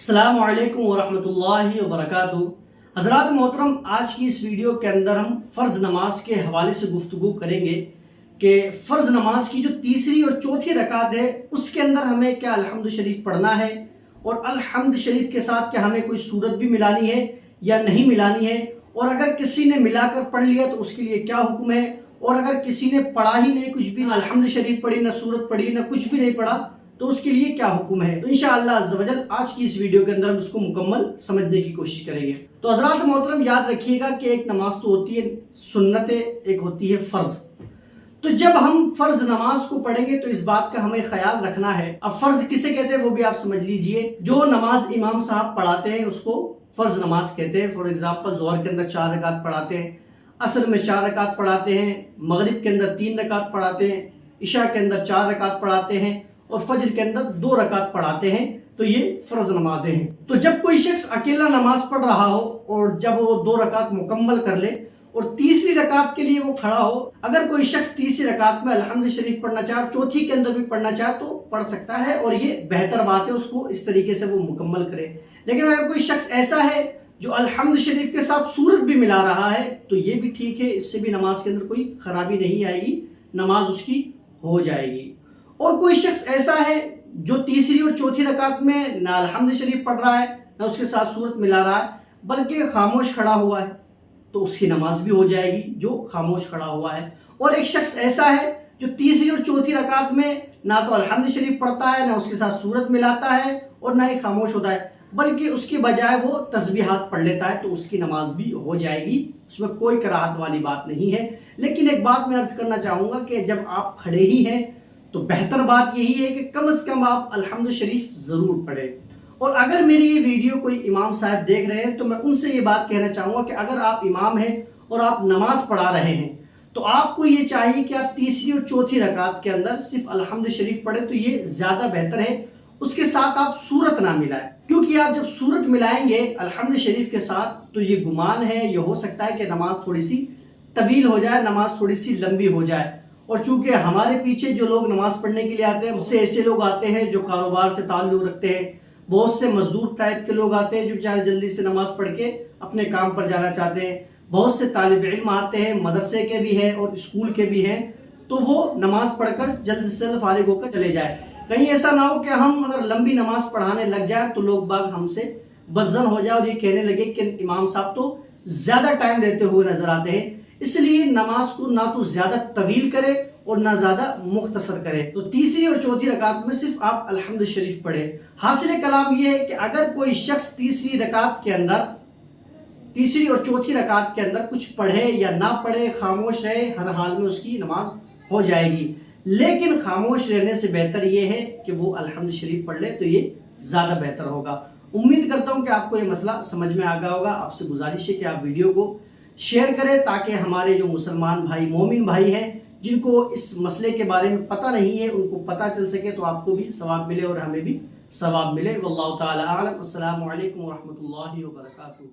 अस्सलामु अलैकुम वरहमतुल्लाहि वबरकातुहू। हज़रात मोहतरम, आज की इस वीडियो के अंदर हम फ़र्ज़ नमाज के हवाले से गुफ्तगू करेंगे कि फ़र्ज़ नमाज की जो तीसरी और चौथी रकात है उसके अंदर हमें क्या अल्हम्द शरीफ पढ़ना है और अल्हम्द शरीफ के साथ क्या हमें कोई सूरत भी मिलानी है या नहीं मिलानी है, और अगर किसी ने मिलाकर पढ़ लिया तो उसके लिए क्या हुक्म है, और अगर किसी ने पढ़ा ही नहीं, कुछ भी ना अल्हम्द शरीफ पढ़ी, ना सूरत पढ़ी, ना कुछ भी नहीं पढ़ा, तो उसके लिए क्या हुक्म है। तो इंशाअल्लाह अज़्ज़ व जल आज की इस वीडियो के अंदर हम इसको मुकम्मल समझने की कोशिश करेंगे। तो हज़रात मोहतरम, याद रखिएगा कि एक नमाज तो होती है सुन्नत, एक होती है फ़र्ज़। तो जब हम फ़र्ज़ नमाज को पढ़ेंगे तो इस बात का हमें ख्याल रखना है। अब फ़र्ज़ किसे कहते हैं वो भी आप समझ लीजिए। जो नमाज इमाम साहब पढ़ाते हैं उसको फ़र्ज़ नमाज कहते हैं। फॉर एग्जाम्पल, ज़ोहर के अंदर 4 रकात पढ़ाते हैं, असर में 4 रकात पढ़ाते हैं, मगरिब के अंदर 3 रकात पढ़ाते हैं, इशा के अंदर 4 रकात पढ़ाते हैं और फजर के अंदर 2 रकात पढ़ाते हैं। तो ये फ़र्ज़ नमाजें हैं। तो जब कोई शख्स अकेला नमाज पढ़ रहा हो और जब वो 2 रकात मुकम्मल कर ले और तीसरी रकात के लिए वो खड़ा हो, अगर कोई शख्स तीसरी रकात में अल्हम्द शरीफ पढ़ना चाहे, चौथी के अंदर भी पढ़ना चाहे तो पढ़ सकता है और ये बेहतर बात है, उसको इस तरीके से वो मुकम्मल करे। लेकिन अगर कोई शख्स ऐसा है जो अल्हम्द शरीफ के साथ सूरत भी मिला रहा है तो ये भी ठीक है, इससे भी नमाज के अंदर कोई खराबी नहीं आएगी, नमाज उसकी हो जाएगी। और कोई शख्स ऐसा है जो तीसरी और चौथी रकात में ना अल्हम्द शरीफ पढ़ रहा है ना उसके साथ सूरत मिला रहा है, बल्कि खामोश खड़ा हुआ है, तो उसकी नमाज भी हो जाएगी जो खामोश खड़ा हुआ है। और एक शख्स ऐसा है जो तीसरी और चौथी रकात में ना तो अल्हम्द शरीफ पढ़ता है, ना उसके साथ सूरत मिलाता है और ना ही खामोश होता है, बल्कि उसके बजाय वो तस्बीहात पढ़ लेता है, तो उसकी नमाज भी हो जाएगी, उसमें कोई कराहत वाली बात नहीं है। लेकिन एक बात मैं अर्ज करना चाहूँगा कि जब आप खड़े ही हैं तो बेहतर बात यही है कि कम से कम आप अल्हम्द शरीफ ज़रूर पढ़ें। और अगर मेरी ये वीडियो कोई इमाम साहब देख रहे हैं तो मैं उनसे ये बात कहना चाहूँगा कि अगर आप इमाम हैं और आप नमाज पढ़ा रहे हैं तो आपको ये चाहिए कि आप तीसरी और चौथी रकात के अंदर सिर्फ अल्हम्द शरीफ पढ़ें, तो ये ज़्यादा बेहतर है। उसके साथ आप सूरत ना मिलाएं, क्योंकि आप जब सूरत मिलाएंगे अल्हम्द शरीफ के साथ तो ये गुमान है, ये हो सकता है कि नमाज थोड़ी सी तवील हो जाए, नमाज थोड़ी सी लंबी हो जाए। और चूंकि हमारे पीछे जो लोग नमाज पढ़ने के लिए आते हैं उससे ऐसे लोग आते हैं जो कारोबार से ताल्लुक़ रखते हैं, बहुत से मजदूर टाइप के लोग आते हैं जो बेचारे जल्दी से नमाज पढ़ के अपने काम पर जाना चाहते हैं, बहुत से तालिब इल्म आते हैं, मदरसे के भी हैं और स्कूल के भी हैं, तो वो नमाज पढ़कर जल्द से जल्द फारिग होकर चले जाए। कहीं ऐसा ना हो कि हम अगर लंबी नमाज पढ़ाने लग जाए तो लोग बाग हमसे बदजन हो जाए और ये कहने लगे कि इमाम साहब तो ज़्यादा टाइम देते हुए नजर आते हैं। इसलिए नमाज को ना तो ज़्यादा तवील करे और ना ज़्यादा मुख्तसर करे। तो तीसरी और चौथी रकात में सिर्फ आप अल्हम्द शरीफ पढ़े। हासिल कलाम यह है कि अगर कोई शख्स तीसरी और चौथी रकात के अंदर कुछ पढ़े या ना पढ़े, खामोश रहे, हर हाल में उसकी नमाज हो जाएगी। लेकिन खामोश रहने से बेहतर यह है कि वो अल्हम्द शरीफ पढ़ ले, तो ये ज़्यादा बेहतर होगा। उम्मीद करता हूँ कि आपको ये मसला समझ में आ गया होगा। आपसे गुजारिश है कि आप वीडियो को शेयर करें ताकि हमारे जो मुसलमान भाई, मोमिन भाई हैं, जिनको इस मसले के बारे में पता नहीं है, उनको पता चल सके, तो आपको भी सवाब मिले और हमें भी सवाब मिले। वल्लाहु ताला आलम। अस्सलामु अलैकुम व रहमतुल्लाहि व बरकातुहू।